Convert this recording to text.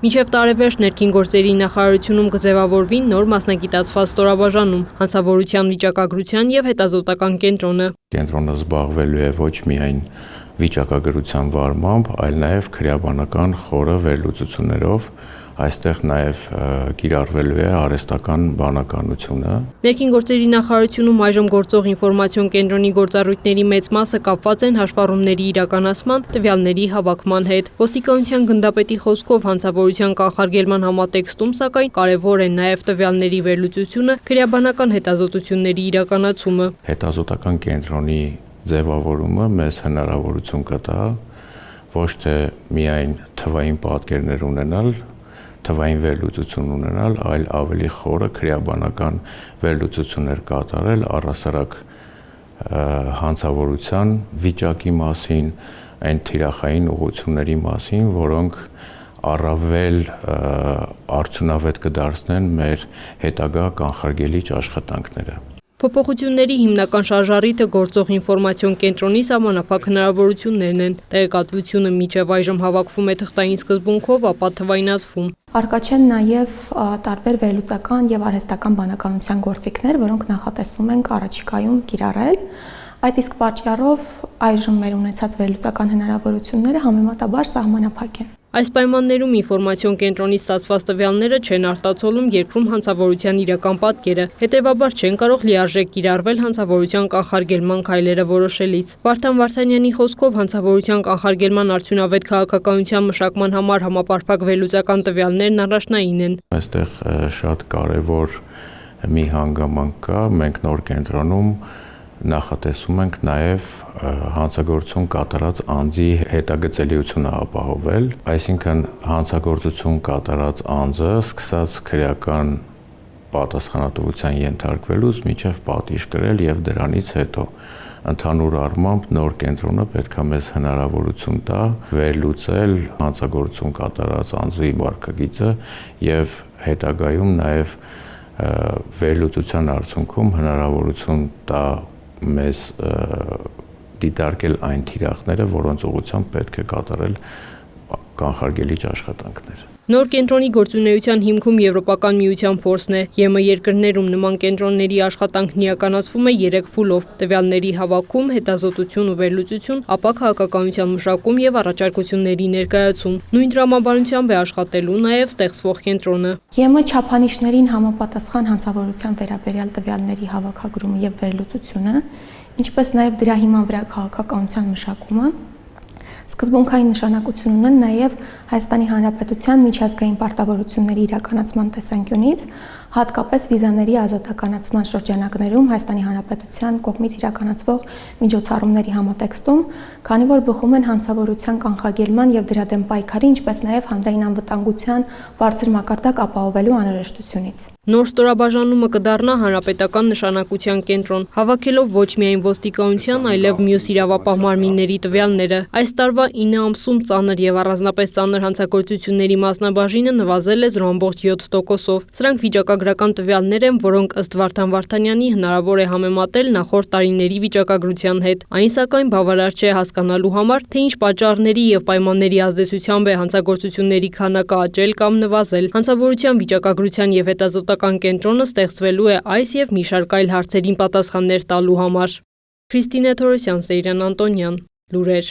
Մինչև տարեվերջ ներքին գործերի նախարարությունում կձևավորվի նոր մասնագիտացված ստորաբաժանում, հանցավորության վիճակագրության և հետազոտական կենտրոնը։ Կենտրոնը զբաղվելու է ոչ միայն վիճակագրության վարմամբ, այլ նաև քրեաբանական խորը վերլուծություններով, այստեղ նաև կիրառվելու է արհեստական բանականությունը։ Ներքին գործերի նախարարությունում այժմ գործող ինֆորմացիոն կենտրոնի գործառույթների մեծ մասը կապված են հաշվառումների իրականացման, տվյալների հավաքման հետ։ Ոստիկանության գնդապետի խոսքով հանցավորության կանխարգելման համատեքստում, սակայն կարևոր է նաև տվյալների վերլուծությունը, քրեաբանական հետազոտությունների իրականացումը։ Հետազոտական կենտրոնի ձևավորումը մեզ հնարավորություն կտա ոչ թե միայն թվային պատկերներ ունենալ, թվային վերլուծություն ունենալ, այլ ավելի խորը քրեաբանական վերլուծություններ կատարել առհասարակ հանցավորության վիճակի մասին, այն թիրախային ուղղությունների մասին, որոնք առավել արդյունավետ կդարձնեն մեր հետագա կանխարգելիչ աշխատանքները։ Փոփոխությունների հիմնական շարժառիթը գործող ինֆորմացիոն կենտրոնի սահմանափակ հնարավորություններն են։ Տեղեկատվությունը մինչև այժմ հավաքվում է թղթային սկզբունքով, ապա թվայնացվում։ Առկա չեն նաև տարբեր վերլուծական եւ արհեստական բանականության գործիքներ, որոնք նախատեսում ենք առաջիկայում կիրառել։ Այդ իսկ պատճառով այժմ մեր ունեցած վերլուծական հնարավորությունները համեմատաբար սահմանափակ են։ Այս պայմաններում ինֆորմացիոն կենտրոնից ստացված տվյալները չեն արտացոլում երկրում հանցավորության իրական պատկերը, հետևաբար չեն կարող լիարժեք կիրառվել հանցավորության կանխարգելման քայլերը որոշելիս։ Վարդան Վարդանյանի խոսքով հանցավորության կանխարգելման արդյունավետ քաղաքականության մշակման համար համապարփակ վերլուծական տվյալներն առաջնային են։ Այստեղ շատ կարևոր մի հանգամանք կա, մենք նոր կենտրոնում նախատեսում ենք նաև հանցագործություն կատարած անձի հետագծելիությունը ապահովել, այսինքն հանցագործություն կատարած անձը սկսած քրեական պատասխանատվության ենթարկվելուց մինչև պատիժ կրել եւ դրանից հետո ընդհանուր առմամբ նոր կենտրոնը պետք է մեզ հնարավորություն տա վերլուծել հանցագործություն կատարած անձի վարքագիծը եւ հետագայում նաև վերլուծության արդյունքում հնարավորություն տա մեզ դիտարկել այն թիրախները, որոնց ուղղությամբ պետք է կատարել կանխարգելիչ աշխատանքներ։ Նոր կենտրոնի գործունեության հիմքում Եվրոպական միության փորձն է։ ԵՄ երկրներում նման կենտրոնների աշխատանքն իրականացվում է 3 փուլով՝ տվյալների հավաքում, հետազոտություն ու վերլուծություն, ապա քաղաքականության մշակում եւ առաջարկությունների ներկայացում։ Նույն տրամաբանությամբ է աշխատելու նաև ստեղծվող կենտրոնը։ ԵՄ չափանիշներին համապատասխան հանցավորության վերաբերյալ տվյալների հավաքագրումը եւ վերլուծությունը, ինչպես նաև դրա հիման վրա քաղաքականության մշակումը սկզբունքային նշանակություն ունեն նաև Հայաստանի Հանրապետության միջազգային պարտավորությունների իրականացման տեսանկյունից, հատկապես վիզաների ազատականացման շրջանակներում Հայաստանի Հանրապետության կողմից իրականացվող միջոցառումների համատեքստում, քանի որ բխում են հանցավորության կանխարգելման եւ դրա դեմ պայքարի, ինչպես նաև հանրային անվտանգության բարձր մակարդակ ապահովելու անհրաժեշտությունից։ Նոր ստորաբաժանումը կդառնա հանրապետական նշանակության կենտրոն, հավաքելով ոչ միայն ոստիկանության, այլև մյուս իրավապահ մարմինների տվյալները։ Այս տարվա 9 ամսում ծանր եւ առանձնապես ծանր հանցագործությունների մասնաբաժինը նվազել է 0.7%-ով։ Սրանք վիճակագրական տվյալներ են, որոնք ըստ Վարդան Վարդանյանի հնարավոր է համեմատել նախորդ տարիների վիճակագրության հետ։ Այն սակայն բավարար չէ հասկանալու համար, թե ինչ պատճառների եւ պայմանների ազդեցությամբ է հանցագործությունների քանակը աճել կամ նվազել։ Հանցավորության վիճակագրության եւ հետազոտական կենտրոնը ստեղծվելու է այս եւ մի շարք այլ հարցերին պատասխաններ տալու համար։ Քրիստինե Թորոսյան, Սեյրան Անտոնյան, լուրեր։